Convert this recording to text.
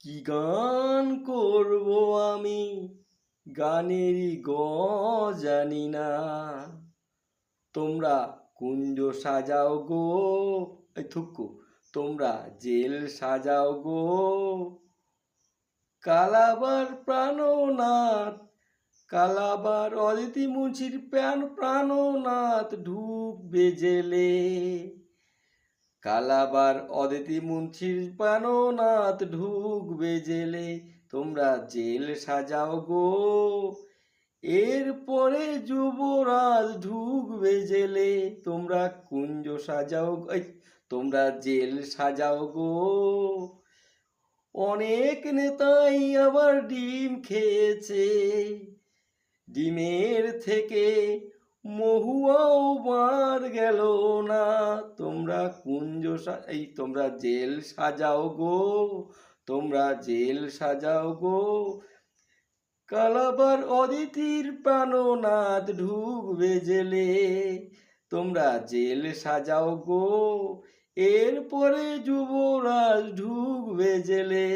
কি গান করব আমি, গানেরই গ জানি না। তোমরা কুঞ্জ সাজাও গো, এই থুক্কু, তোমরা জেল সাজাও গো। কালাবার প্রাণনাথ, কালাবার অদিতি মুন্সির প্রাণনাথ ঢুকবে জেলে। কালাবার অদিতি মুন্সির প্রাণনাথ ঢুকবে জেলে। তোমরা জেল সাজাও গো, এরপরে যুবরাজ ঢুকবে জেলে। তোমরা কুঞ্জ সাজাও, তোমরা জেল সাজাও গো। অনেক নেতাই আবার ডিম খেয়েছে, ডিমের থেকে মহুয়াও মার গেল না। তোমরা কুঞ্জ তোমরা জেল সাজাও গো, তোমরা জেল সাজাও গো। কালাবার অদিতির প্রাণনাথ ঢুকবে জেলে। তোমরা জেল সাজাও গো, এরপরে যুবরাজ ঢুকবে জেলে।